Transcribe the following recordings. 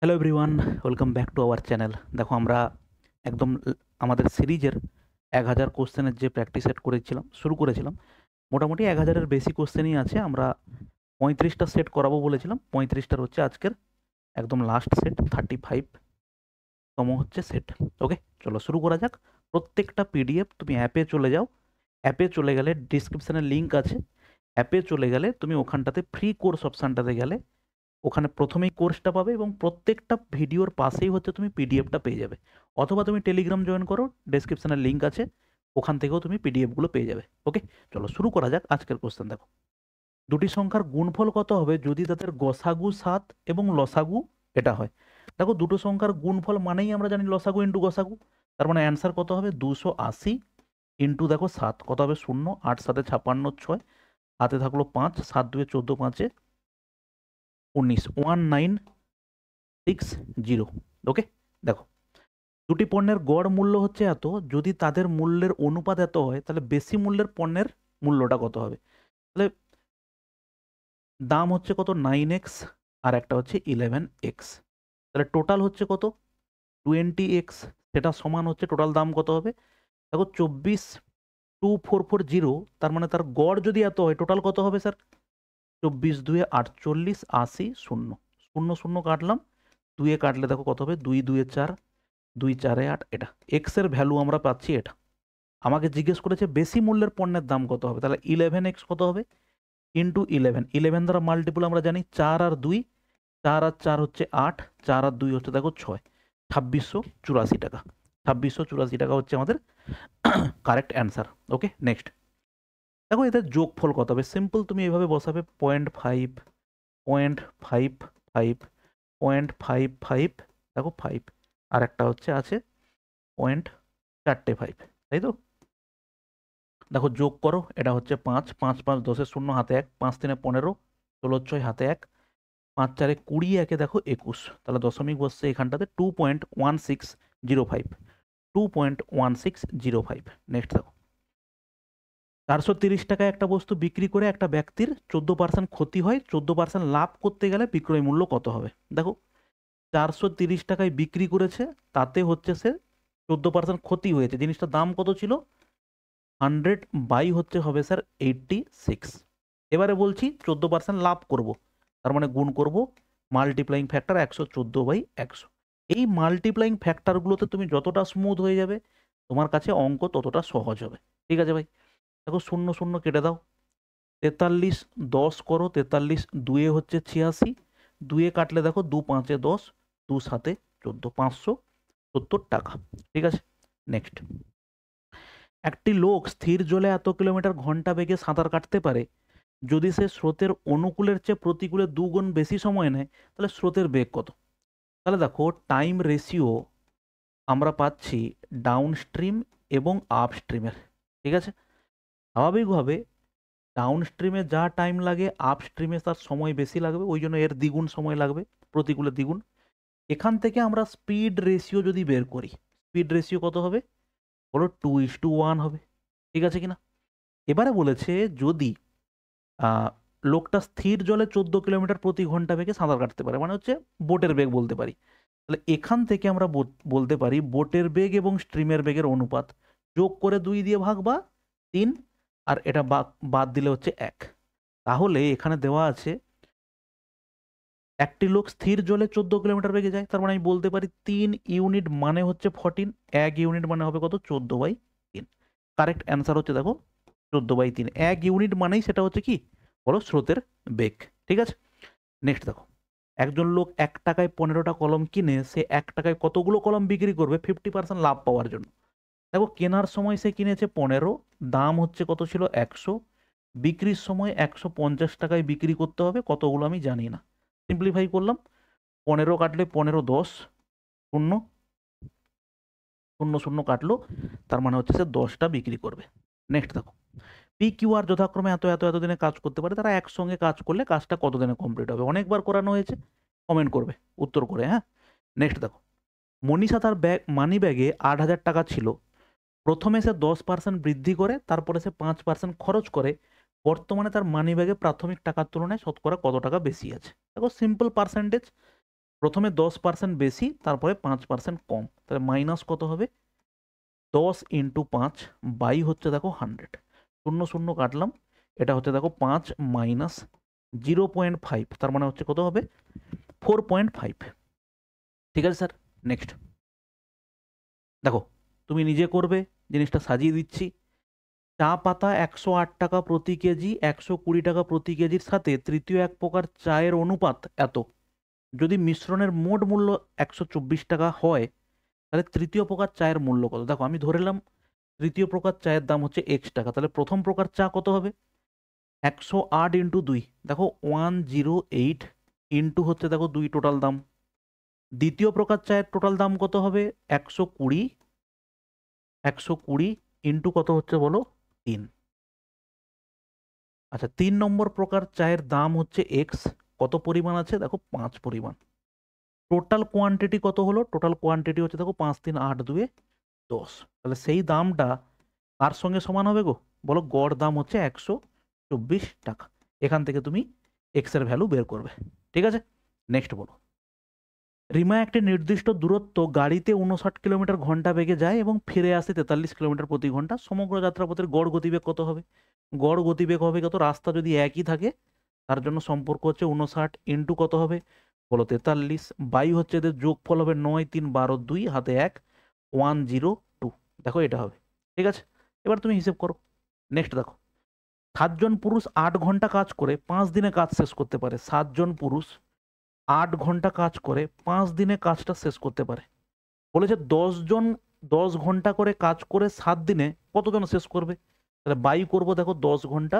Hello everyone, welcome back to our channel. দেখো আমরা একদম আমাদের সিরিজের 1000 কোশ্চেনের যে প্র্যাকটিস সেট শুরু করেছিলাম। মোটামুটি 1000-এর বেশি কোশ্চেনই আছে। আমরা 35টা সেট করাবো বলেছিলাম। 35টার হচ্ছে আজকের একদম লাস্ট সেট, 35তম হচ্ছে সেট। ওকে, চলো শুরু করা যাক। প্রত্যেকটা পিডিএফ তুমি অ্যাপে চলে যাও। অ্যাপে চলে গেলে ডিসক্রিপশানে লিঙ্ক আছে। অ্যাপে চলে গেলে তুমি ওখানটাতে ফ্রি কোর্স অপশানটাতে গেলে ওখানে প্রথমেই কোর্সটা পাবে এবং প্রত্যেকটা ভিডিওর পাশেই হচ্ছে তুমি পিডিএফটা পেয়ে যাবে। অথবা তুমি টেলিগ্রাম জয়েন করো, ডেসক্রিপশনে লিঙ্ক আছে, ওখান থেকেও তুমি পিডিএফগুলো পেয়ে যাবে। ওকে, চলো শুরু করা যাক। আজকের কোশ্চেন দেখো, দুটি সংখ্যার গুণফল কত হবে যদি তাদের গসাগু 7 এবং লসাগু এটা হয়। দেখো, দুটো সংখ্যার গুণফল মানেই আমরা জানি লসাগু ইন্টু গসাগু। তার মানে অ্যান্সার কত হবে? 280 ইন্টু দেখো 7 কত হবে? 0। 8 7 56 6, হাতে থাকলো 5, 7 2 14, 5 19, 1960। ওকে, দেখো, দুটি পণ্যের গড় মূল্য হচ্ছে এত, যদি তাদের মূল্যের অনুপাত এত হয় তাহলে বেশি মূল্যের পণ্যের মূল্যটা কত হবে? তাহলে দাম হচ্ছে কত? 9x, আর একটা হচ্ছে 11x। তাহলে টোটাল হচ্ছে কত? 20x। সেটা সমান হচ্ছে টোটাল দাম কত হবে? দেখো, 24,2440, তার মানে তার গড় যদি এত হয় টোটাল কত হবে স্যার? 24 2 48, 80, 0 0 0 কাটলাম, 2 কাটলে দেখো কত হবে? 2 2 4, 2 4 8। এটা এক্স এর ভ্যালু আমরা পাচ্ছি। এটা আমাকে জিজ্ঞেস করেছে বেশি মূল্যের পণ্যের দাম কত হবে। তাহলে 11x কত হবে? ইন্টু 11 দ্বারা মাল্টিপুল আমরা জানি 4 আর 2, 4 আর 4 হচ্ছে 8, 4 আর 2 হচ্ছে দেখো 6, 2684 টাকা। 2684 টাকা হচ্ছে আমাদের কারেক্ট অ্যান্সার। ওকে, নেক্সট দেখো, এদের যোগফল কত হবে? সিম্পল, তুমি এভাবে বসাবে 0.5, 0.55, 0.55, দেখো 5, আর একটা হচ্ছে আছে 0.45, তাই তো? দেখো যোগ করো, এটা হচ্ছে 5, 5 5 10, 0 হাতে 1, 5 3 15, 16 6 হাতে 1, 5 4 20, একে দেখো 21। তাহলে দশমিক বসছে এখানটাতে 2.1605, 2.1605। নেক্সট দেখো, 430 টাকায় একটা বস্তু বিক্রি করে একটা ব্যক্তির 14% ক্ষতি হয়, 14% লাভ করতে গেলে বিক্রয় মূল্য কত হবে? দেখো, 430 টাকায় বিক্রি করেছে, তাতে হচ্ছে সে 14% ক্ষতি হয়েছে। জিনিসটার দাম কত ছিল? 100 বাই হচ্ছে হবে স্যার 86। এবারে বলছি 14% লাভ করব, তার মানে গুণ করব মাল্টিপ্লাইং ফ্যাক্টর 114/100। এই মাল্টিপ্লাইং ফ্যাক্টরগুলোতে তুমি যতটা স্মুথ হয়ে যাবে তোমার কাছে অঙ্ক ততটা সহজ হবে। ঠিক আছে ভাই? দেখো, 0 0 কেটে দাও, 43 10 করো, 43 2 হচ্ছে 86, 2 কাটলে দেখো 2 5 10, 2 7 14, 570 টাকা। ঠিক আছে, নেক্সট, একটি লোক স্থির জলে এত কিলোমিটার ঘন্টা বেগে সাঁতার কাটতে পারে, যদি সে স্রোতের অনুকূলের চেয়ে প্রতিকূলে 2 গুণ বেশি সময় নেয় তাহলে স্রোতের বেগ কত? তাহলে দেখো, টাইম রেশিও আমরা পাচ্ছি ডাউন স্ট্রিম এবং আপ স্ট্রিমের। ঠিক আছে, স্বাভাবিকভাবে ডাউন স্ট্রিমে যা টাইম লাগে আপ স্ট্রিমে তার সময় বেশি লাগবে, ওই জন্য এর দ্বিগুণ সময় লাগবে, প্রতিকূলে দ্বিগুণ। এখান থেকে আমরা স্পিড রেশিও যদি বের করি, স্পিড রেশিও কত হবে? বলো 2:1 হবে। ঠিক আছে কিনা? এবারে বলেছে যদি লোকটা স্থির জলে 14 কিলোমিটার প্রতি ঘন্টা বেগে সাঁতার কাটতে পারে, মানে হচ্ছে বোটের বেগ বলতে পারি। তাহলে এখান থেকে আমরা বলতে পারি বোটের বেগ এবং স্ট্রিমের বেগের অনুপাত যোগ করে 2 দিয়ে ভাগ বা 3, আর এটা বাদ দিলে হচ্ছে 1। তাহলে এখানে দেওয়া আছে একটি লোক স্থির জলে 14 কিলোমিটার বেগে যায়, তার মানে আমি বলতে পারি 3 ইউনিট মানে হচ্ছে 14, 1 ইউনিট মানে হবে কত? 14/3। কারেক্ট অ্যান্সার হচ্ছে দেখো 14/3। 1 ইউনিট মানেই সেটা হচ্ছে কি বলো? স্রোতের বেগ। ঠিক আছে, নেক্সট দেখো, একজন লোক 1 টাকায় 15টা কলম কিনে সে 1 টাকায় কতগুলো কলম বিক্রি করবে 50% লাভ পাওয়ার জন্য? দেখো, কেনার সময় সে কিনেছে 15, দাম হচ্ছে কত ছিল? 100, বিক্রির সময় 150 টাকায় বিক্রি করতে হবে, কতগুলো আমি জানি না। সিম্পলিফাই করলাম, 15 কাটলে 15 10, 0 0 0 কাটলো, তার মানে হচ্ছে সে 10টা বিক্রি করবে। নেক্সট দেখো, পি কিউ আর যথাক্রমে এত এত এত দিনে কাজ করতে পারে, তারা একসঙ্গে কাজ করলে কাজটা কত দিনে কমপ্লিট হবে? অনেকবার করানো হয়েছে, কমেন্ট করবে উত্তর করে। হ্যাঁ, নেক্সট দেখো, মনীষা তার মানি ব্যাগে 8,000 টাকা ছিল, প্রথমে সে 10% বৃদ্ধি করে, তারপরে সে 5% খরচ করে, বর্তমানে তার মানি ব্যাগে প্রাথমিক টাকার তুলনায় শতকরা কত টাকা বেশি আছে? দেখো, সিম্পল পার্সেন্টেজ, প্রথমে 10% বেশি, তারপরে 5% কম, তাহলে মাইনাস কত হবে 10 ইন্টু 5 বাই হচ্ছে দেখো 100, শূন্য শূন্য কাটলাম, এটা হচ্ছে দেখো 5 মাইনাস 0.5, তার মানে হচ্ছে কত হবে 4.5। ঠিক আছে স্যার, নেক্সট দেখো তুমি নিজে করবে, জিনিসটা সাজিয়ে দিচ্ছি। চা পাতা 108 টাকা প্রতি কেজি, 120 টাকা প্রতি কেজির সাথে তৃতীয় এক প্রকার চায়ের অনুপাত এত। যদি মিশ্রণের মোট মূল্য 124 টাকা হয়, তাহলে তৃতীয় প্রকার চায়ের মূল্য কত? দেখো আমি ধরেলাম তৃতীয় প্রকার চায়ের দাম হচ্ছে x টাকা, তাহলে প্রথম প্রকার চা কত হবে 108 ইন্টু 2, দেখো 108 ইন্টু হচ্ছে দেখো 2 টোটাল দাম। দ্বিতীয় প্রকার চায়ের টোটাল দাম কত হবে 120 ইন্টু কত হচ্ছে বলো 3। আচ্ছা 3 নম্বর প্রকার চায়ের দাম হচ্ছে x, কত পরিমাণ আছে দেখো 5 পরিমাণ। টোটাল কোয়ান্টিটি কত হলো? টোটাল কোয়ান্টিটি হচ্ছে দেখো 5 3 8 2 10, তাহলে সেই দামটা কার সঙ্গে সমান হবে গো বলো? গড় দাম হচ্ছে 124 টাকা। এখান থেকে তুমি x এর ভ্যালু বের করবে। ঠিক আছে, নেক্সট বলো। রিমা একটি নির্দিষ্ট দূরত্ব গাড়িতে 59 কিলোমিটার ঘন্টা বেগে যায় এবং ফিরে আসে 43 কিলোমিটার প্রতি ঘন্টা। সমগ্র যাত্রাপথের গড় গতিবেগ কত হবে? গড় গতিবেগ হবে কত? রাস্তা যদি একই থাকে তার জন্য সম্পর্ক হচ্ছে 59 ইন্টু কত হবে বলো 43, বাই হচ্ছে এদের যোগফল হবে 9 3 12 2 হাতে 1 102। দেখো এটা হবে। ঠিক আছে, এবার তুমি হিসেব করো। নেক্সট দেখো, 7 জন পুরুষ 8 ঘন্টা কাজ করে 5 দিনে কাজ শেষ করতে পারে। 7 জন পুরুষ 8 ঘন্টা কাজ করে 5 দিনে কাজটা শেষ করতে পারে। বলেছে 10 জন 10 ঘন্টা করে কাজ করে 7 দিনে কতজন শেষ করবে? তাহলে বাই করব দেখো 10 ঘন্টা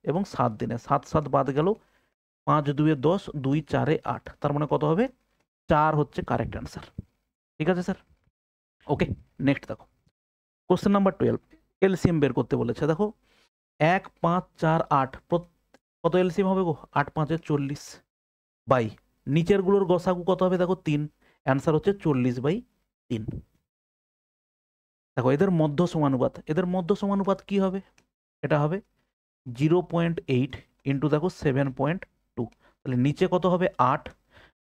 এবং 7 দিনে, 7 7 বাদ গেল, 5 2 10, 2 4 8, তার মানে কত হবে 4 হচ্ছে কারেক্ট অ্যান্সার। ঠিক আছে স্যার, ওকে। নেক্সট দেখো, কোশ্চেন নাম্বার 12, এলসিএম বের করতে বলেছে। দেখো 1 5 4 8 কত এলসিএম হবে গো? 8 5 40 বাই নিচের গুলোর গসাগু কত হবে দেখো 3, অ্যান্সার হচ্ছে 40/3। দেখো এদের মধ্য সমানুপাত, এদের মধ্য সমানুপাত কি হবে? এটা হবে 0.8 ইন্টু দেখো 7.2, তাহলে নিচে কত হবে 8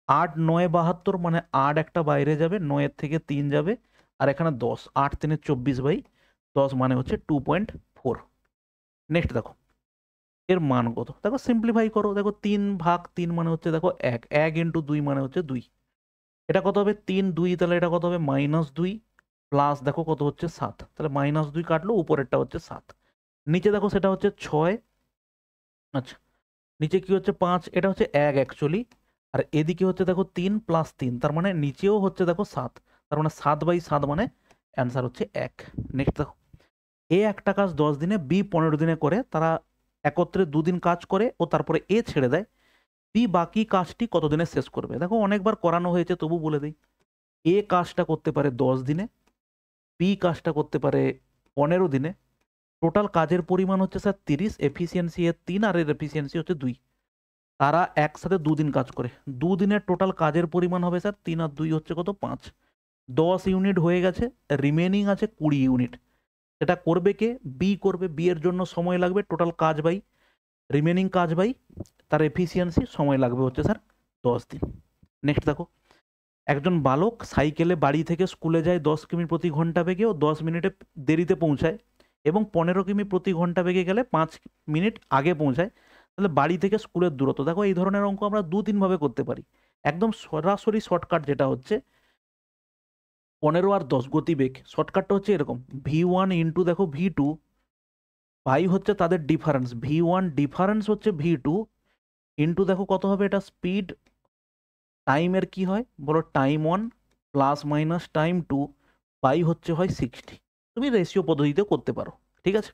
8 9 72, মানে 8 একটা বাইরে যাবে, 9 থেকে 3 যাবে, আর এখানে 10, 8 3 24/10 মানে হচ্ছে 2.4। নেক্সট দেখো এর মান কত? দেখো সিম্পলিফাই করো, দেখো 3/3 মানে হচ্ছে দেখো 1 1 ইন্টু 2 মানে হচ্ছে 2, এটা কত হবে 3 2, তাহলে এটা কত হবে -2 প্লাস দেখো কত হচ্ছে 7, তাহলে -2 কাটলো, উপরেরটা হচ্ছে 7, নিচে দেখো সেটা হচ্ছে 6। আচ্ছা নিচে কি হচ্ছে 5, এটা হচ্ছে 1 অ্যাকচুয়ালি, আর এদিকে হচ্ছে দেখো 3 + 3, তার মানে নিচেও হচ্ছে দেখো 7, তার মানে 7/7 মানে অ্যান্সার হচ্ছে 1। নেক্সট দেখো, এ একটা কাজ 10 দিনে, বি 15 দিনে করে, তারা একত্রে 2 দিন কাজ করে ও তারপরে এ ছেড়ে দেয়। বি বাকি কাজটি কত দিনে শেষ করবে? দেখো অনেকবার করানো হয়েছে তবু বলে দিই, এ কাজটা করতে পারে 10 দিনে, বি কাজটা করতে পারে 15 দিনে, টোটাল কাজের পরিমাণ হচ্ছে স্যার 30, এফিসিয়েন্সি এর 3 আর এর এফিসিয়েন্সি হচ্ছে 2, তারা একসাথে 2 দিন কাজ করে, 2 দিনের টোটাল কাজের পরিমাণ হবে স্যার 3 আর 2 হচ্ছে কত 5, 10 ইউনিট হয়ে গেছে, রিমেনিং আছে 20 ইউনিট। সেটা করবে কে? বি করবে, বি এর জন্য সময় লাগবে টোটাল কাজ বাই রিমেনিং কাজ বাই তার এফিসিয়েন্সি, সময় লাগবে হচ্ছে স্যার 10 দিন। নেক্সট দেখো, একজন বালক সাইকেলে বাড়ি থেকে স্কুলে যায় 10 কিমি প্রতি ঘন্টা বেগে ও 10 মিনিটে দেরিতে পৌঁছায়, এবং 15 কিমি প্রতি ঘন্টা বেগে গেলে 5 মিনিট আগে পৌঁছায়। তাহলে বাড়ি থেকে স্কুলের দূরত্ব, দেখো এই ধরনের অঙ্ক আমরা 2-3 ভাবে করতে পারি। একদম সরাসরি শর্টকাট যেটা হচ্ছে 15 আর 10 গতিবেগ, শর্টকাটটা হচ্ছে এরকম, v1 ইন্টু দেখো v2 বাই হচ্ছে তাদের ডিফারেন্স, v1 ডিফারেন্স হচ্ছে v2 ইন্টু দেখো কত হবে এটা স্পিড, টাইমের কি হয় বলো time 1 plus minus time 2 by হচ্ছে হয় 60। তুমি রেশিও পদ্ধতিতে করতে পারো। ঠিক আছে,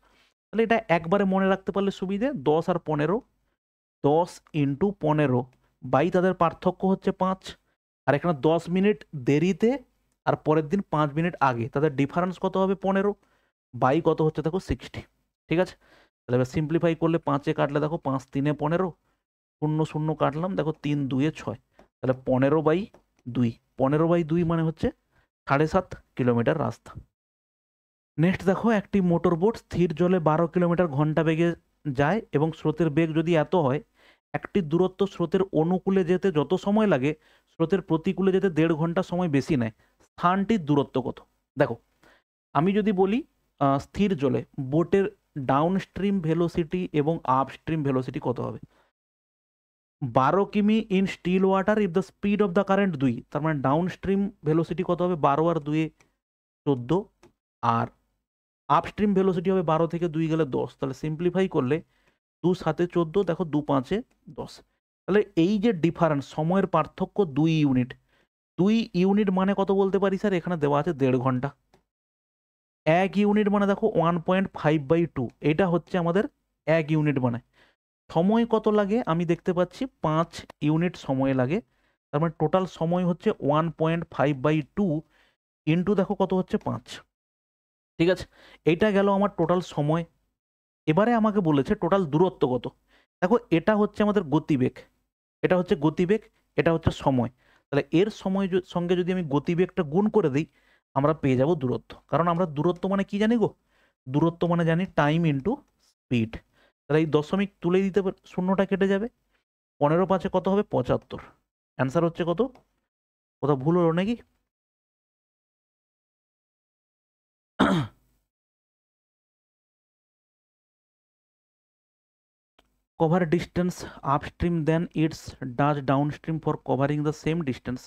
তাহলে এটা একবারে মনে রাখতে পারলে সুবিধে, 10 আর 15, 10 ইন্টু 15 বাই তাদের পার্থক্য হচ্ছে 5, আর এখানে 10 মিনিট দেরিতে আর পরের দিন 5 মিনিট আগে, তাদের ডিফারেন্স কত হবে 15 বাই কত হচ্ছে দেখো 60। ঠিক আছে, তাহলে এবার সিম্পলিফাই করলে 5-এ কাটলে দেখো 5 3 15, 0 0 কাটলাম, দেখো 3 2 6, তাহলে 15/2, 15/2 মানে হচ্ছে 7.5 কিলোমিটার রাস্তা। নেক্সট দেখো, একটি মোটর বোট স্থির জলে 12 কিলোমিটার ঘন্টা বেগে যায় এবং স্রোতের বেগ যদি এত হয়, একটি দূরত্ব স্রোতের অনুকূলে যেতে যত সময় লাগে স্রোতের প্রতিকূলে যেতে 1.5 ঘন্টা সময় বেশি নেয়, স্থানটির দূরত্ব কত? দেখো, আমি যদি বলি স্থির জলে বোটের ডাউন স্ট্রিম ভেলোসিটি এবং আপ স্ট্রিম ভেলোসিটি কত হবে? 12 কিমি in still water if the speed of the current 2, তার মানে ডাউন স্ট্রিম ভেলোসিটি কত হবে? 12 আর 2 14, আর আপ স্ট্রিম ভেলোসিটি হবে 12 থেকে 2 গেলে 10। তাহলে সিম্পলিফাই করলে 2 7 14, দেখো 2 5 10। তাহলে এই যে ডিফারেন্স, সময়ের পার্থক্য 2 ইউনিট, 2 ইউনিট মানে কত বলতে পারি স্যার? এখানে দেওয়া আছে 1.5 ঘন্টা। 1 ইউনিট মানে দেখো 1.5/2, এটা হচ্ছে আমাদের 1 ইউনিট মানে। সময় কত লাগে? আমি দেখতে পাচ্ছি 5 ইউনিট সময় লাগে। তার মানে টোটাল সময় হচ্ছে 1.5/2 ইন্টু দেখো কত হচ্ছে 5। ঠিক আছে, এইটা গেল আমার টোটাল সময়। এবারে আমাকে বলেছে টোটাল দূরত্ব কত। দেখো, এটা হচ্ছে আমাদের গতিবেগ, এটা হচ্ছে গতিবেগ, এটা হচ্ছে সময়। তাহলে এর সময় সঙ্গে যদি আমি গতিবেগটা গুণ করে দিই, আমরা পেয়ে যাব দূরত্ব। কারণ আমরা দূরত্ব মানে কি জানি গো? দূরত্ব মানে জানি টাইম ইন্টু স্পিড। তাহলে এই দশমিক তুলে দিতে শূন্যটা কেটে যাবে। 15 5 কত হবে? 75। অ্যান্সার হচ্ছে কত? কোথাও ভুল হলো নাকি? Cover distance upstream then it's does downstream for covering the same distance.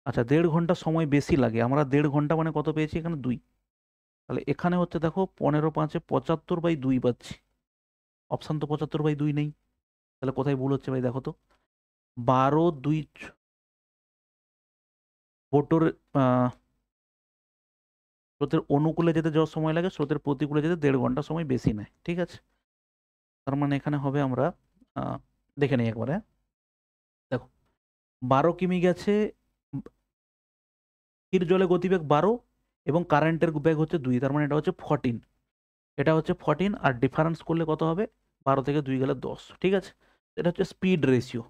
আচ্ছা, 1.5 ঘন্টা সময় বেশি লাগে। আমরা 1.5 ঘন্টা মানে কত পেয়েছি? এখানে 2। তাহলে এখানে হচ্ছে দেখো 15 5 75/2 পাচ্ছি। অপশান তো 75/2 নেই। তাহলে কোথায় ভুল হচ্ছে ভাই? দেখো তো, 12 2 বোটর স্রোতের অনুকূলে যেতে যাওয়ার সময় লাগে, স্রোতের প্রতিকূলে যেতে 1.5 ঘন্টা সময় বেশি নেয়। ঠিক আছে, তার মানে এখানে হবে আমরা দেখে নিই একবারে। দেখো, 12 কিমি গেছে, স্থির জলে গতিবেগ 12 এবং কারেন্টের বেগ হচ্ছে 2, তার মানে এটা হচ্ছে 14। এটা হচ্ছে 14, আর ডিফারেন্স করলে কত হবে? 12 থেকে 2 গেলে 10। ঠিক আছে, এটা হচ্ছে স্পিড রেশিও।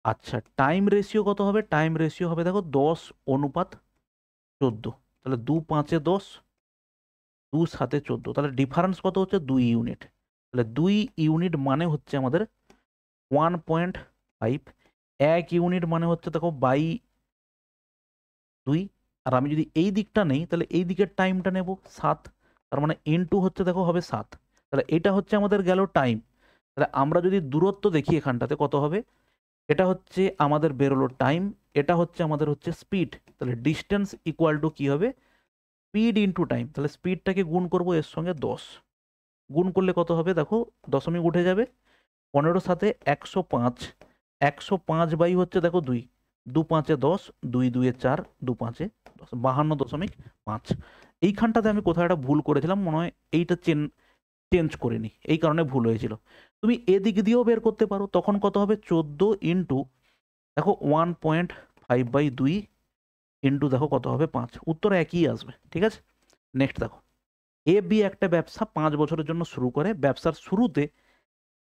আচ্ছা, টাইম রেশিও কত হবে? টাইম রেশিও হবে দেখো 10:14। তাহলে 2 5 10, 2 7 14, তাহলে ডিফারেন্স কত হচ্ছে? 2 ইউনিট। তাহলে 2 ইউনিট মানে হচ্ছে আমাদের 1.5। 1 ইউনিট মানে হচ্ছে দেখো বাই 2। আর আমি যদি এই দিকটা নেই, তাহলে এই দিকের টাইমটা নেব 7, তার মানে ইনটু হচ্ছে দেখো হবে 7। তাহলে এটা হচ্ছে আমাদের গেল টাইম। তাহলে আমরা যদি দূরত্ব দেখি এখানটাতে কত হবে, এটা হচ্ছে আমাদের বেরোলো টাইম, এটা হচ্ছে আমাদের হচ্ছে স্পিড। তাহলে ডিস্টেন্স ইকুয়াল টু কী হবে? Speed into time. তাহলে স্পিডটাকে গুণ করব এর সঙ্গে 10, গুণ করলে কত হবে? দেখো দশমিক উঠে যাবে। 15 7 105, 105 বাই হচ্ছে দেখো 2, 2 5 10, 2 2 4, 2 5 10, 52.5। এইখানটাতে আমি কোথাও একটা ভুল করেছিলাম মনে হয়, এইটা চেঞ্জ করিনি, এই কারণে ভুল হয়েছিল। তুমি এদিক দিয়েও বের করতে পারো, তখন কত হবে? 14 ইন্টু দেখো 1.5/2 ইন্টু দেখো কত হবে? 5। উত্তর একই আসবে। ঠিক আছে, নেক্সট দেখো, এ বি একটা ব্যবসা 5 বছরের জন্য শুরু করে। ব্যবসার শুরুতে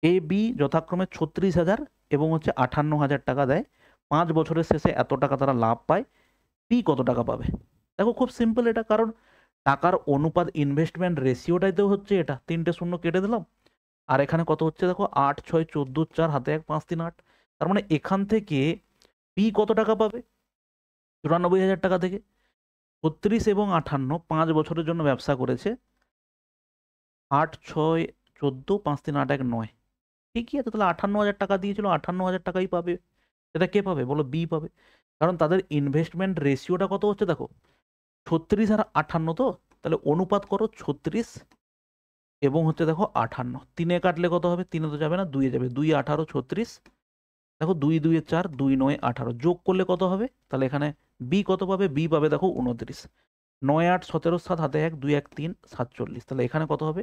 এ বি যথাক্রমে 36,000 এবং হচ্ছে 58,000 টাকা দেয়। 5 বছরের শেষে এত টাকা তারা লাভ পায়। পি কত টাকা পাবে? দেখো খুব সিম্পল এটা, কারণ টাকার অনুপাত ইনভেস্টমেন্ট রেশিওটাই তো হচ্ছে এটা। 3টে শূন্য কেটে দিলাম, আর এখানে কত হচ্ছে দেখো 8 6 14 4, হাতে 1 5 3 8। তার মানে এখান থেকে পি কত টাকা পাবে? 94,000 টাকা থেকে। 36 এবং 58 5 বছরের জন্য ব্যবসা করেছে। 8 6 14 5 3 8 1 9, ঠিকই আছে। তাহলে 58,000 টাকা দিয়েছিল, 58,000 টাকাই পাবে। এটা কে পাবে বলো? বি পাবে। কারণ তাদের ইনভেস্টমেন্ট রেশিওটা কত হচ্ছে দেখো, 36 আর 58 তো। তাহলে অনুপাত করো 36 এবং হচ্ছে দেখো 58। 3-এ কাটলে কত হবে? 3-এ তো যাবে না, 2-এ যাবে। 2 18 36, দেখো 2 2 4, 2 9 18, যোগ করলে কত হবে? তাহলে এখানে বি কত পাবে? বি পাবে দেখো 29। 9 8 17 7, হাতে 1 2 1 3 47। তাহলে এখানে কত হবে?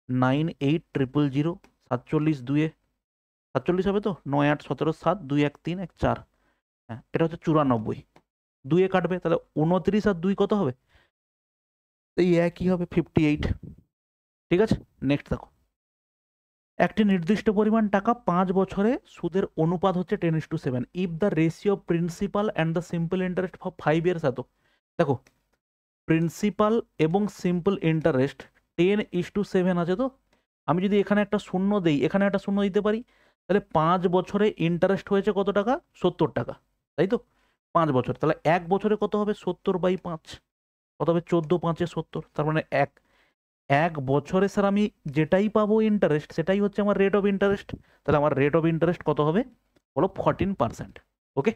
9 8 0 0 47, 2-এ 47 হবে তো। 9 8 17 7, 2 1 3 1 4, হ্যাঁ এটা হচ্ছে 94। 2-এ কাটবে, তাহলে 29 আর 2 কত হবে? এই একই হবে, 58। ঠিক আছে, নেক্সট দেখো, একটি নির্দিষ্ট পরিমাণ টাকা 5 বছরে সুদের অনুপাত হচ্ছে 10:7 if the ratio principal and the simple interest for 5 years. এত দেখো, প্রিন্সিপাল এবং সিম্পল ইন্টারেস্ট 10:7 আছে তো। আমি যদি এখানে একটা শূন্য দেই, এখানে একটা শূন্য দিতে পারি, তাহলে 5 বছরে ইন্টারেস্ট হয়েছে কত টাকা? 70 টাকা। তাই তো? 5 বছর, তাহলে 1 বছরে কত হবে? 70/5, কত হবে? 14×5 = 70। তার মানে এক বছরে স্যার আমি যেটাই পাবো ইন্টারেস্ট, সেটাই হচ্ছে আমার রেট অফ ইন্টারেস্ট। তাহলে আমার রেট অফ ইন্টারেস্ট কত হবে? বলো 14%। ওকে।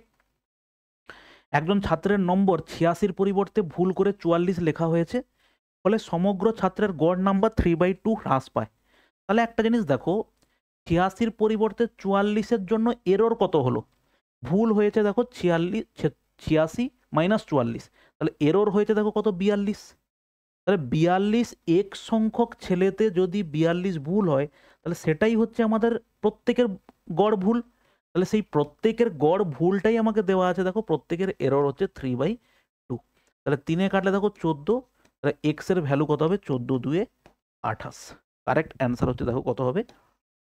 একজন ছাত্রের নম্বর 86 পরিবর্তে ভুল করে 44 লেখা হয়েছে, ফলে সমগ্র ছাত্রের গড় নাম্বার 3/2 হ্রাস পায়। তাহলে একটা জিনিস দেখো, 86 পরিবর্তে 44-এর জন্য এরর কত হলো? ভুল হয়েছে দেখো 86 মাইনাস 44, তাহলে এরর হয়েছে দেখো কত? 42। তাহলে 42 এক সংখ্যক ছেলেতে যদি 42 ভুল হয়, তাহলে সেটাই হচ্ছে আমাদের প্রত্যেকের গড় ভুল। তাহলে সেই প্রত্যেকের গড় ভুলটাই আমাকে দেওয়া আছে, দেখো প্রত্যেকের এরর হচ্ছে 3/2। তাহলে 3-এ কাটলে দেখো 14, তাহলে এক্স এর ভ্যালু কত হবে? 14×2 = 28। কারেক্ট অ্যান্সার হচ্ছে দেখো কত হবে?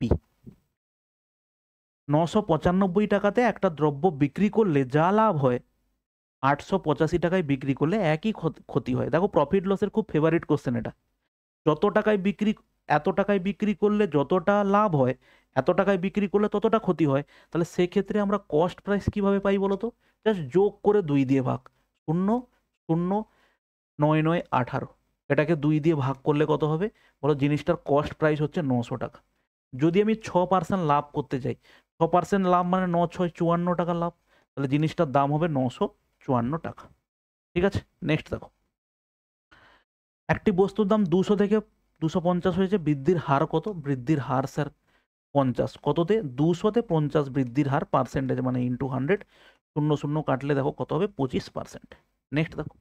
পি। 995 টাকাতে একটা দ্রব্য বিক্রি করলে যা লাভ হয়, 885 টাকায় বিক্রি করলে একই ক্ষতি হয়। দেখো প্রফিট লসের খুব ফেভারিট কোশ্চেন এটা। যত টাকায় বিক্রি, এত টাকায় বিক্রি করলে যতটা লাভ হয়, এত টাকায় বিক্রি করলে ততটা ক্ষতি হয়। তাহলে সেক্ষেত্রে আমরা কস্ট প্রাইস কিভাবে পাই বলো তো? জাস্ট যোগ করে 2 দিয়ে ভাগ, 0 0 9 9 18, এটাকে 2 দিয়ে ভাগ করলে কত হবে বলো? জিনিসটার কস্ট প্রাইস হচ্ছে 900 টাকা। যদি আমি 6% লাভ করতে চাই, 6% লাভ মানে 9 6 54 টাকা লাভ, তাহলে জিনিসটার দাম হবে 954 টাকা। ঠিক আছে, নেক্সট দেখো। একটি বস্তুর দাম 200 থেকে 250 হয়েছে, বৃদ্ধির হার কত? বৃদ্ধির হার স্যার 50, কততে? 200-তে 50 বৃদ্ধির হার, পার্সেন্টেজ মানে ইন্টু 100, 0 0 কাটলে দেখো কত হবে? 25%। নেক্সট দেখো,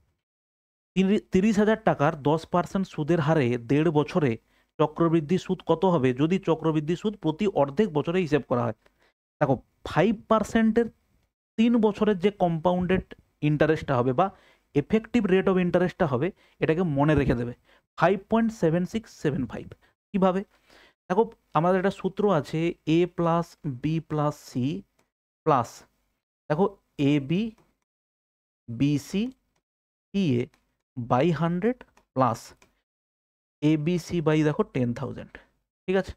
30,000 টাকার 10% সুদের হারে 1.5 বছরে চক্রবৃদ্ধি সুদ কত হবে যদি চক্রবৃদ্ধি সুদ প্রতি অর্ধেক বছরে হিসেব করা হয়? দেখো 5%-এর 3 বছরের যে কম্পাউন্ডেড ইন্টারেস্টটা হবে বা এফেক্টিভ রেট অফ ইন্টারেস্টটা হবে, এটাকে মনে রেখে দেবে 5.7675। কিভাবে? দেখো আমাদের একটা সূত্র আছে, a plus B plus C plus, দেখো A B B C E A by 100 plus A B C by দেখো 10,000। ঠিক আছে,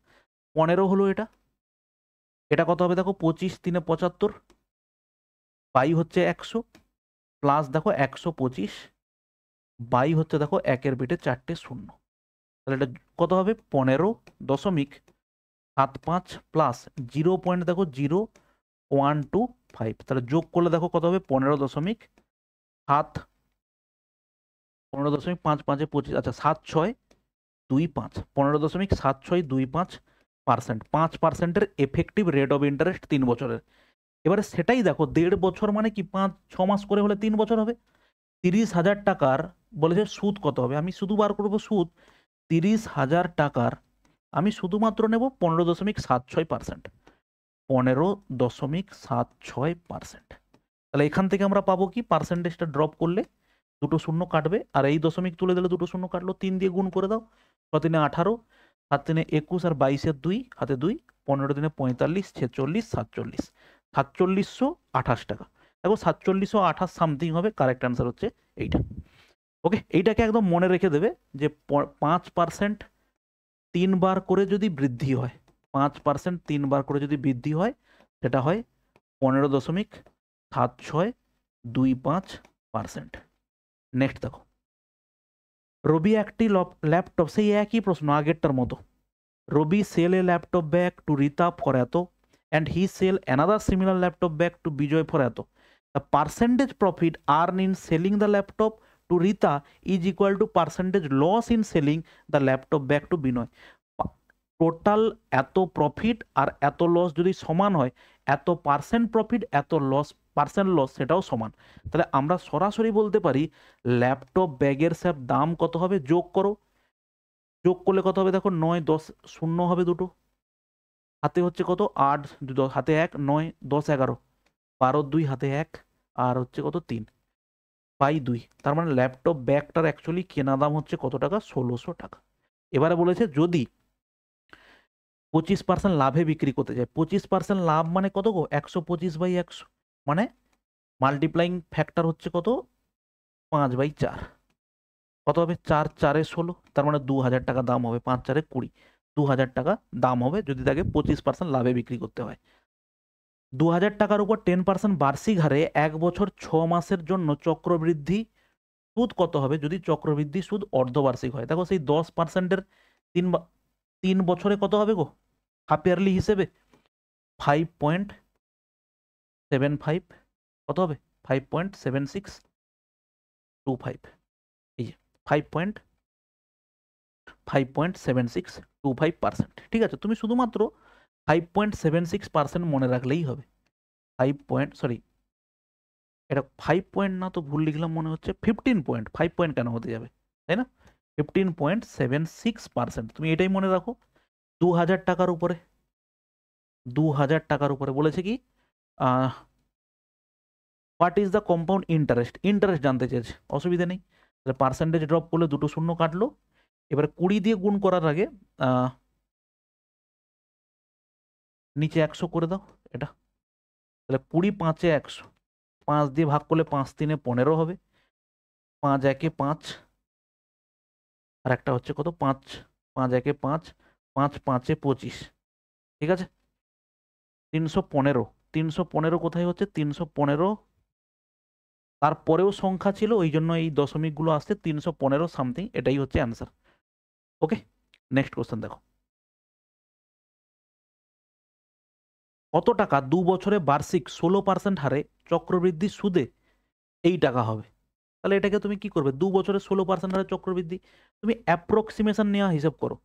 15 হলো এটা। এটা কত হবে? দেখো 25 3 75 বাই হচ্ছে 100 প্লাস দেখো 125 বাই হচ্ছে দেখো 1-এর বিটে 4টে 0। তাহলে এটা কত হবে? 15.75 প্লাস 0. দেখো 0.125, তাহলে যোগ করলে দেখো কত হবে? 15.7, 15.5 5 25, আচ্ছা 7625, 15.7625%, 5%-এর এফেক্টিভ রেট অফ ইন্টারেস্ট 3 বছরের। এবারে সেটাই দেখো 1.5 বছর মানে কি 5-6 মাস করে হলে 3 বছর হবে। 30,000 টাকার বলেছে সুদ কত হবে? আমি শুধু বার করবো সুদ। 30,000 টাকার আমি শুধুমাত্র নেব 15.76%, 15.76%। তাহলে এখান থেকে আমরা পাবো কি? পার্সেন্টেজটা ড্রপ করলে দুটো শূন্য কাটবে, আর এই দশমিক তুলে দিলে দুটো শূন্য কাটলো। 3 দিয়ে গুণ করে দাও, 6 3 18, 7 3 21, আর 22-এর 2 হাতে 2, 15 3 45, 46 47, 4728 টাকা। দেখো 4728 সামথিং হবে, কারেক্ট অ্যান্সার হচ্ছে এইটা। ওকে, এইটাকে একদম মনে রেখে দেবে যে 5% 3 বার করে যদি বৃদ্ধি হয়, 5% 3 বার করে যদি বৃদ্ধি হয়, সেটা হয় 15.7625%। নেক্সট দেখো, রবি একটি ল্যাপটপ, সেই একই প্রশ্ন আগেরটার মতো। Ravi sell a laptop bag to Rita for এত, and he sell another similar laptop bag to Vijay for এত। The percentage profit earn in selling the laptop to Rita is equal to percentage loss in selling the laptop bag to Binay. Total এত profit আর এত loss যদি সমান হয়, এত percent profit এত loss percent loss সেটাও সমান। তাহলে আমরা সরাসরি বলতে পারি ল্যাপটপ ব্যাগের স্যার দাম কত হবে? যোগ করো, যোগ করলে কত হবে? দেখো 9 10 0 হবে দুটো, হাতে হচ্ছে কত? 8 হাতে 1 9 10 11, 12 2 হাতে 1, আর হচ্ছে কত? 3 বাই 2। তার মানে ল্যাপটপ ব্যাগটার অ্যাকচুয়ালি কেনা দাম হচ্ছে কত টাকা? 1600 টাকা। এবারে বলেছে যদি 25% লাভে বিক্রি করতে যায়, 25% লাভ মানে কত গো? 125/100, মানে মাল্টিপ্লাইং ফ্যাক্টর হচ্ছে কত? 5/4, কত হবে? 4 4 16, তার মানে 2000 টাকা দাম হবে। 5 4 20, 2000 টাকা দাম হবে যদি তাকে 25% লাভে বিক্রি করতে হয়। 2000 টাকার উপর 10% বার্ষিক হারে 1 বছর 6 মাসের জন্য চক্রবৃদ্ধি সুদ কত হবে যদি চক্রবৃদ্ধি সুদ অর্ধবার্ষিক হয়? দেখো সেই 10%-এর 3 বছরে কত হবে গো হাফ ইয়ারলি হিসেবে? 5.75 কত হবে? 5.7625, এই যে 5.7625%। ঠিক আছে, তুমি শুধুমাত্র 5.76% মনে রাখলেই হবে। 5 এটা 5 না, তো ভুল লিখলাম মনে হচ্ছে। 5 কেন হতে যাবে, তাই না? 15.76%, তুমি এটাই মনে রাখো। 2000 টাকার উপরে, 2000 টাকার উপরে বলেছে কি what is the compound interest, interest জানতে চেয়েছে। অসুবিধা নেই, তাহলে পার্সেন্টেজ ড্রপ করলে দুটো শূন্য কাটলো। এবার 20 দিয়ে গুণ করার আগে নিচে 100 করে দাও এটা, তাহলে 20 5 এ 100, 5 দিয়ে ভাগ করলে 5 3 15 হবে, 5 1 5, আর একটা হচ্ছে কত 5 5 1 5, 5 5 25, ঠিক আছে। 315, 315 কোথায় হচ্ছে? 315 তারপরেও সংখ্যা ছিল, ওই জন্য এই দশমিকগুলো আসছে। 315 সামথিং, এটাই হচ্ছে অ্যান্সার। ওকে, নেক্সট কোশ্চেন দেখো। কত টাকা 2 বছরে বার্ষিক 16% হারে চক্রবৃদ্ধি সুদে এই টাকা হবে? তাহলে এটাকে তুমি কি করবে? 2 বছরে 16% হারে চক্রবৃদ্ধি, তুমি অ্যাপ্রক্সিমেশন নেওয়া হিসাব করো।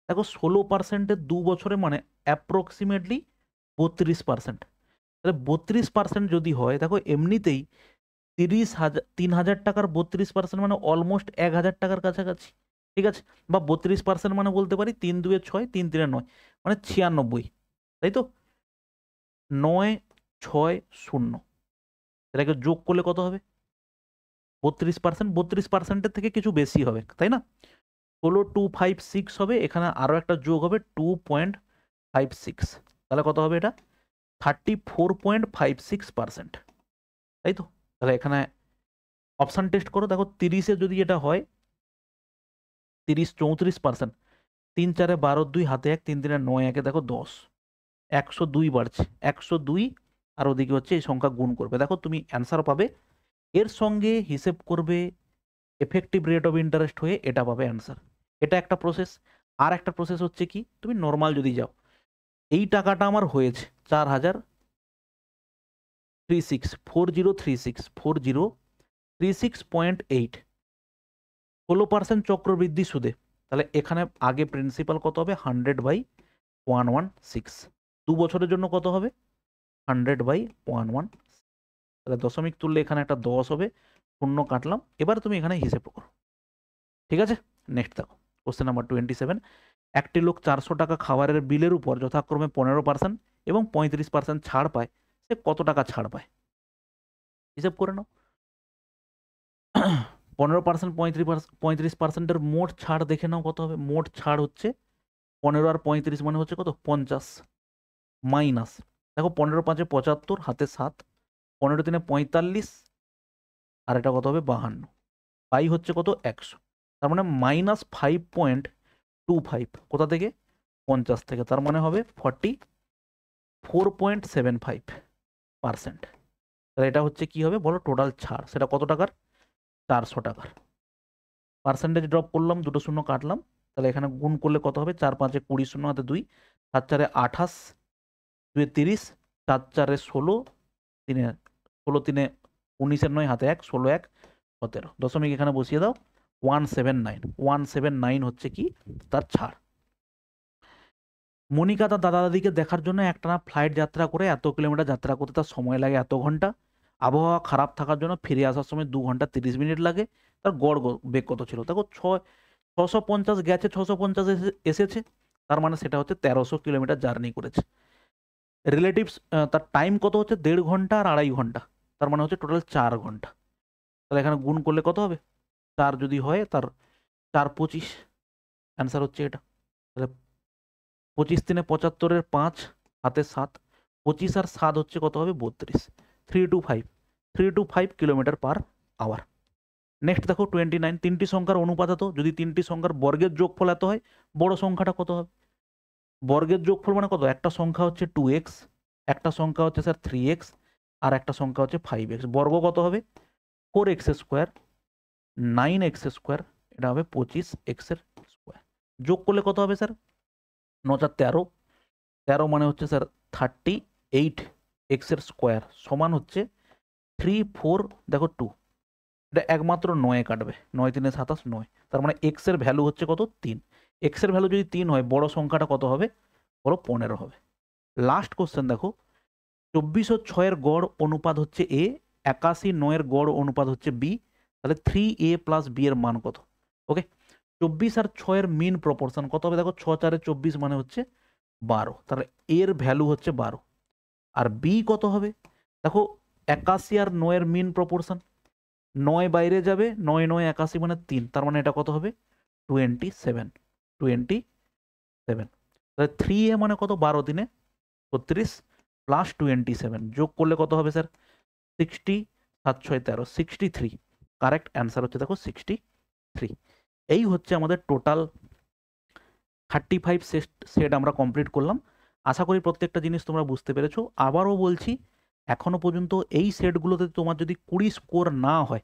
দেখো 16%-এ 2 বছরে মানে অ্যাপ্রক্সিমেটলি 32%। তাহলে 32% যদি হয়, দেখো এমনিতেই 30,000 টাকার 32% মানে অলমোস্ট 1000 টাকার কাছাকাছি, ঠিক আছে। বা 32% মানে বলতে পারি 3 2 6, 3 3 9, মানে 96, তাই তো। 9660, এটাকে যোগ করলে কত হবে? 32%, 32%-এর থেকে কিছু বেশি হবে, তাই না? 16256 হবে, এখানে আরো একটা যোগ হবে 2.56, তাহলে কত হবে? এটা 34.56%, তাই তো। তাহলে এখানে অপশান টেস্ট করো, দেখো 30-এ যদি এটা হয় 30 34%, 3 4 12 2 হাতে 1, 3 3 9 1, দেখো 10, 102 বাড়ছে, 102, আর ওদিকে হচ্ছে এই সংখ্যা গুণ করবে, দেখো তুমি অ্যান্সার পাবে। এর সঙ্গে হিসেব করবে এফেক্টিভ রেট অফ ইন্টারেস্ট হয়ে এটা পাবে অ্যান্সার। এটা একটা প্রসেস। আর একটা প্রসেস হচ্ছে কি, তুমি নর্মাল যদি যাও, এই টাকাটা আমার হয়েছে 4036 16% চক্রবৃদ্ধি সুদে, তাহলে এখানে আগে প্রিন্সিপাল কত হবে? 100/116। 2 বছরের জন্য কত হবে? 100/116, তাহলে দশমিক তুললে এখানে একটা 10 হবে, শূন্য কাটলাম। এবার তুমি এখানে হিসেব করো, ঠিক আছে। নেক্সট দেখো, কোশ্চেন নাম্বার 27। একটি লোক 400 টাকা খাবারের বিলের উপর যথাক্রমে 15% এবং 35% ছাড় পায়, সে কত টাকা ছাড় পায়? হিসেব করে নাও। 15%, 35%-এর মোট ছাড় দেখে নাও কত হবে। মোট ছাড় হচ্ছে 15 আর 35 মানে হচ্ছে কত? 50, মাইনাস, দেখো 15 5 75, হাতে 7, 15 3 45, আর এটা কত হবে? 52, পাই হচ্ছে কত? 100, তার মানে -5.25, কোথা থেকে? 50 থেকে, তার মানে হবে 44.75%। তাহলে এটা হচ্ছে কি হবে বলো? টোটাল ছাড়, সেটা কত টাকার? 400 টাকার। পার্সেন্টেজ ড্রপ করলাম, দুটো শূন্য কাটলাম, তাহলে এখানে গুণ করলে কত হবে? 4 5 20, শূন্য হাতে 2, 7 4 28, 2 30, 4 4 16, 3 16 3 19 9, হাতে 1, 16 1 17, দশমিক এখানে বসিয়ে দাও। 179 হচ্ছে কি তার ছাড়। মনিকা তার দাদা দাদিকে দেখার জন্য একটানা ফ্লাইট যাত্রা করে, এত কিলোমিটার যাত্রা করতে তার সময় লাগে এত ঘন্টা। আবহাওয়া খারাপ থাকার জন্য ফিরে আসার সময় 2 ঘন্টা 30 মিনিট লাগে। তার গড় বেগ কত ছিল? দেখো 650 গেছে, 650 এসেছে, তার মানে সেটা হচ্ছে 1300 কিলোমিটার জার্নি করেছে। রিলেটিভস তার টাইম কত হচ্ছে? 1.5 ঘন্টা আর 2.5 ঘন্টা, তার মানে হচ্ছে টোটাল 4 ঘন্টা। তাহলে এখানে গুণ করলে কত হবে? 4 যদি হয়, তার 4 25, অ্যান্সার হচ্ছে এটা। তাহলে 25 3 75-এর 5, হাতে 7, 25 আর 7 হচ্ছে কত হবে? 32, 325 কিলোমিটার পার আওয়ার। নেক্সট দেখো 29। 3টি সংখ্যার অনুপাত এত, যদি 3টি সংখ্যার বর্গের যোগফল এত হয়, বড় সংখ্যাটা কত হবে? বর্গের যোগফল মানে কত? একটা সংখ্যা হচ্ছে 2x, একটা সংখ্যা হচ্ছে স্যার 3x আর একটা সংখ্যা হচ্ছে 5x। বর্গ কত হবে? 4x স্কোয়ার 9x স্কোয়ার, এটা হবে 25x এর স্কোয়ার। যোগ করলে কত হবে স্যার? 9 × 13, 13 মানে হচ্ছে স্যার 38x এর স্কোয়ার সমান হচ্ছে 3 4 দেখো 2, এটা একমাত্র 9 কাটবে, 9 3 27, 9। তার মানে এক্স এর ভ্যালু হচ্ছে কত? 3। এক্স এর ভ্যালু যদি 3 হয়, বড় সংখ্যাটা কত হবে? বড় 15 হবে। লাস্ট কোশ্চেন দেখো, 24 ও 6 এর গড় অনুপাত হচ্ছে এ, 81 9 এর গড় অনুপাত হচ্ছে বি, তাহলে 3a প্লাস বি এর মান কত? ওকে, 24 আর 6 এর মিন প্রপোর্শন কত হবে? দেখো 6 4 24 মানে হচ্ছে 12, তাহলে এর ভ্যালু হচ্ছে 12। আর বি কত হবে? দেখো 81 আর 9 এর মিন প্রপোর্শন, 9 বাইরে যাবে, 9 9 81 মানে 3, তার মানে এটা কত হবে? 27, 27। তাহলে 3a মানে কত? 12 3 32 প্লাস 27 যোগ করলে কত হবে স্যার? 60, 7 6 13, 63। কারেক্ট অ্যান্সার হচ্ছে দেখো 63। এই হচ্ছে আমাদের টোটাল 35 সেট আমরা কমপ্লিট করলাম। আশা করি প্রত্যেকটা জিনিস তোমরা বুঝতে পেরেছো। আবারও বলছি, এখনো পর্যন্ত এই সেটগুলোতে তোমার যদি 20 স্কোর না হয়,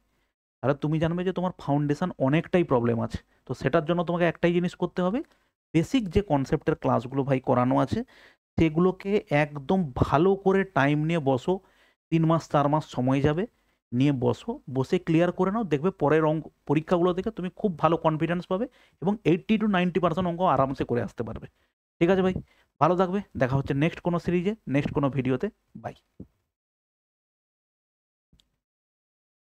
তাহলে তুমি জানবে যে তোমার ফাউন্ডেশন অনেকটাই প্রবলেম আছে। তো সেটার জন্য তোমাকে একটাই জিনিস করতে হবে, বেসিক যে কনসেপ্টের ক্লাসগুলো ভাই করানো আছে সেগুলোকে একদম ভালো করে টাইম নিয়ে বসো। 3 মাস 4 মাস সময় যাবে, নিয়ে বসো, বসে ক্লিয়ার করে নাও, দেখবে পরের অঙ্ক পরীক্ষাগুলো থেকে তুমি খুব ভালো কনফিডেন্স পাবে এবং 80 to 90% অঙ্ক আরামসে করে আসতে পারবে। ঠিক আছে ভাই, ভালো থাকবে, দেখা হচ্ছে নেক্সট কোনো সিরিজে, নেক্সট কোনো ভিডিওতে। বাই।